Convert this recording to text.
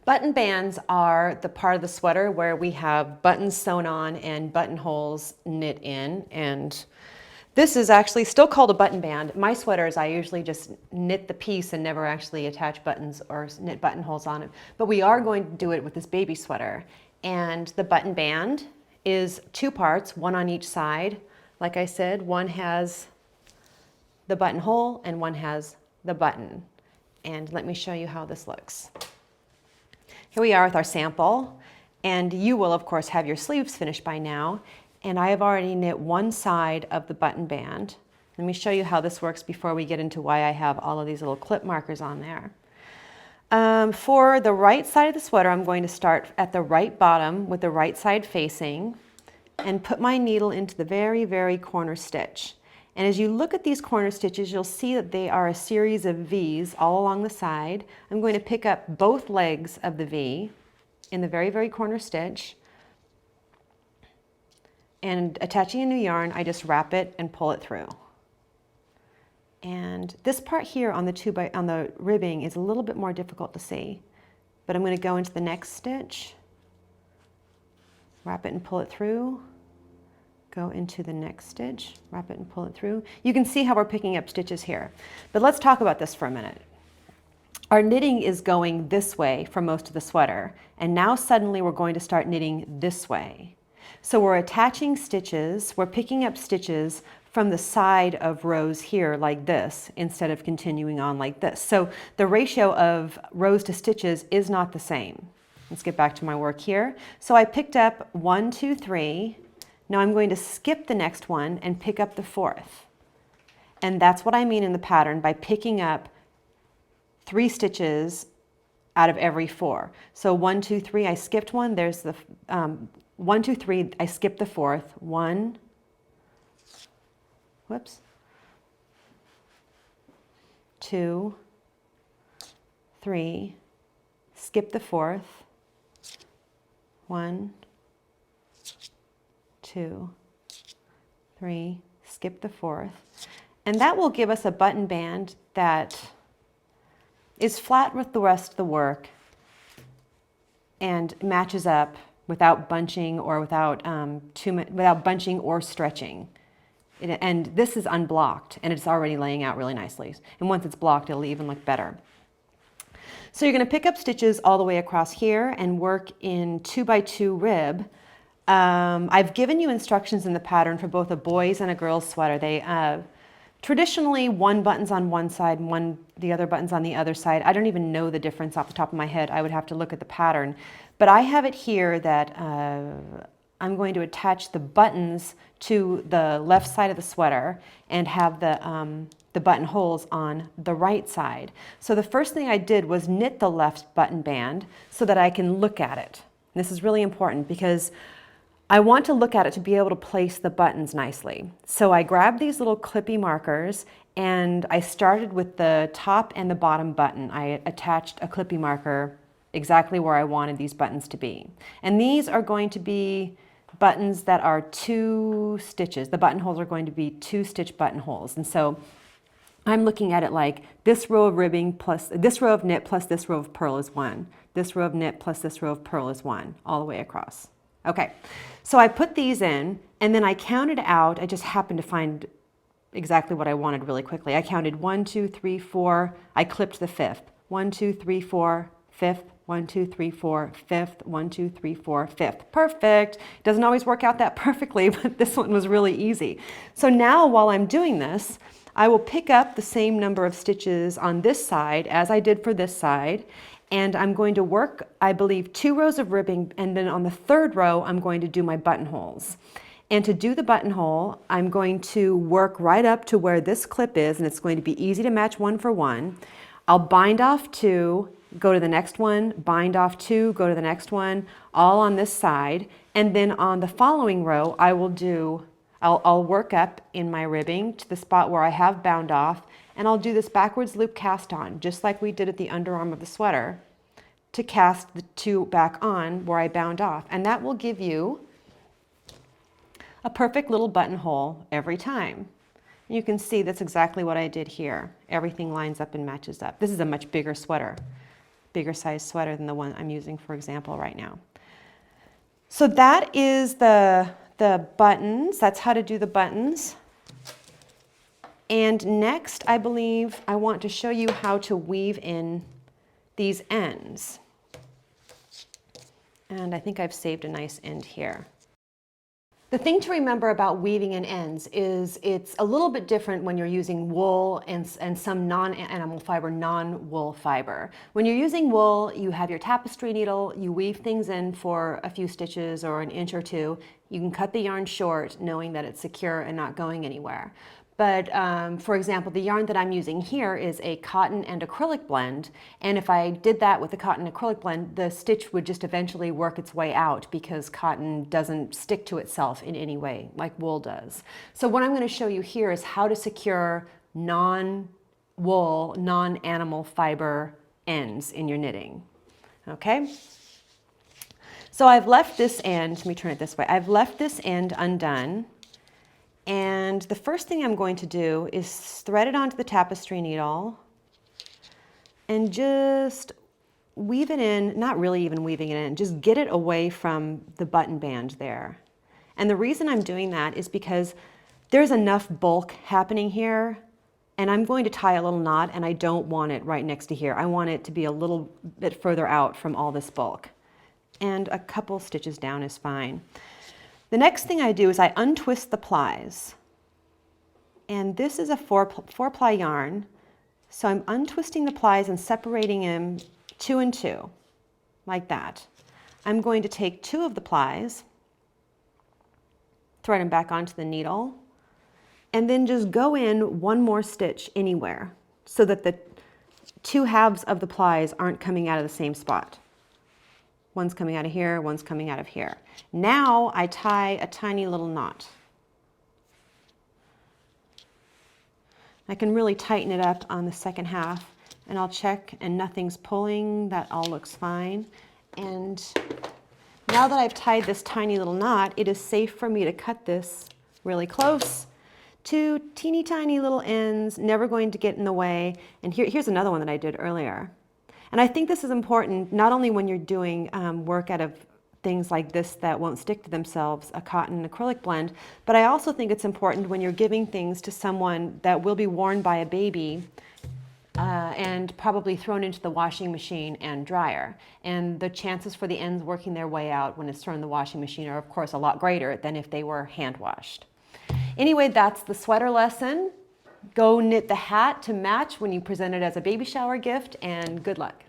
Button bands are the part of the sweater where we have buttons sewn on and buttonholes knit in, and this is actually still called a button band. My sweaters, I usually just knit the piece and never actually attach buttons or knit buttonholes on it. But we are going to do it with this baby sweater. And the button band is two parts, one on each side. Like I said, one has the buttonhole and one has the button. And let me show you how this looks. Here we are with our sample, and you will of course have your sleeves finished by now, and I have already knit one side of the button band. Let me show you how this works before we get into why I have all of these little clip markers on there. For the right side of the sweater, I'm going to start at the right bottom with the right side facing and put my needle into the very, very corner stitch. And as you look at these corner stitches, you'll see that they are a series of V's all along the side. I'm going to pick up both legs of the V in the very, very corner stitch. And attaching a new yarn, I just wrap it and pull it through. And this part here on the ribbing is a little bit more difficult to see, but I'm going to go into the next stitch, wrap it and pull it through. Go into the next stitch, wrap it and pull it through. You can see how we're picking up stitches here. But let's talk about this for a minute. Our knitting is going this way for most of the sweater, and now suddenly we're going to start knitting this way. So we're attaching stitches, we're picking up stitches from the side of rows here like this, instead of continuing on like this. So the ratio of rows to stitches is not the same. Let's get back to my work here. So I picked up 1, 2, 3. Now I'm going to skip the next one and pick up the fourth. And that's what I mean in the pattern by picking up 3 stitches out of every 4. So 1, 2, 3, I skipped one. There's the 1, 2, 3, I skipped the fourth. 1, whoops, 2, 3, skip the fourth. 1, 2, 3, skip the fourth. And that will give us a button band that is flat with the rest of the work and matches up without bunching or without bunching or stretching. And this is unblocked, and it's already laying out really nicely. And once it's blocked, it'll even look better. So you're going to pick up stitches all the way across here and work in 2 by 2 rib. I've given you instructions in the pattern for both a boy's and a girl's sweater. They traditionally one button's on one side and the other button's on the other side. I don't even know the difference off the top of my head. I would have to look at the pattern. But I have it here that I'm going to attach the buttons to the left side of the sweater and have the buttonholes on the right side. So the first thing I did was knit the left button band so that I can look at it. And this is really important because I want to look at it to be able to place the buttons nicely. So I grabbed these little clippy markers and I started with the top and the bottom button. I attached a clippy marker exactly where I wanted these buttons to be. And these are going to be buttons that are 2 stitches. The buttonholes are going to be 2 stitch buttonholes. And so I'm looking at it like this row of ribbing plus this row of knit plus this row of purl is 1. This row of knit plus this row of purl is 1, all the way across. Okay, so I put these in and then I counted out. I just happened to find exactly what I wanted really quickly. I counted 1, 2, 3, 4. I clipped the 5th. 1, 2, 3, 4, 5th. 1, 2, 3, 4, 5th. 1, 2, 3, 4, 5th. Perfect. Doesn't always work out that perfectly, but this one was really easy. So now while I'm doing this, I will pick up the same number of stitches on this side as I did for this side. And I'm going to work, I believe, 2 rows of ribbing, and then on the 3rd row, I'm going to do my buttonholes. And to do the buttonhole, I'm going to work right up to where this clip is, and it's going to be easy to match 1 for 1. I'll bind off 2, go to the next one, bind off 2, go to the next one, all on this side. And then on the following row, I'll work up in my ribbing to the spot where I have bound off, and I'll do this backwards loop cast on, just like we did at the underarm of the sweater, to cast the 2 back on where I bound off. And that will give you a perfect little buttonhole every time. You can see that's exactly what I did here. Everything lines up and matches up. This is a much bigger sweater. bigger size sweater than the one I'm using, for example, right now. So that is the buttons. That's how to do the buttons. And next, I believe I want to show you how to weave in these ends. And I think I've saved a nice end here. The thing to remember about weaving in ends is it's a little bit different when you're using wool and some non-animal fiber, non-wool fiber. When you're using wool, you have your tapestry needle, you weave things in for a few stitches or an inch or two. You can cut the yarn short knowing that it's secure and not going anywhere. But for example, the yarn that I'm using here is a cotton and acrylic blend. And if I did that with the cotton acrylic blend, the stitch would just eventually work its way out because cotton doesn't stick to itself in any way like wool does. So what I'm going to show you here is how to secure non-wool, non-animal fiber ends in your knitting. Okay? So I've left this end, let me turn it this way, I've left this end undone. And the first thing I'm going to do is thread it onto the tapestry needle and just weave it in, not really even weaving it in, just get it away from the button band there. And the reason I'm doing that is because there's enough bulk happening here, and I'm going to tie a little knot, and I don't want it right next to here. I want it to be a little bit further out from all this bulk. And a couple stitches down is fine. The next thing I do is I untwist the plies. And this is a four ply yarn. So I'm untwisting the plies and separating them 2 and 2, like that. I'm going to take 2 of the plies, thread them back onto the needle, and then just go in 1 more stitch anywhere so that the 2 halves of the plies aren't coming out of the same spot. One's coming out of here, one's coming out of here. Now I tie a tiny little knot. I can really tighten it up on the second half, and I'll check and nothing's pulling. That all looks fine. And now that I've tied this tiny little knot, it is safe for me to cut this really close to teeny tiny little ends, never going to get in the way. And here's another one that I did earlier. And I think this is important not only when you're doing work out of things like this that won't stick to themselves, a cotton acrylic blend, but I also think it's important when you're giving things to someone that will be worn by a baby and probably thrown into the washing machine and dryer. And the chances for the ends working their way out when it's thrown in the washing machine are of course a lot greater than if they were hand washed. Anyway, that's the sweater lesson. Go knit the hat to match when you present it as a baby shower gift, and good luck.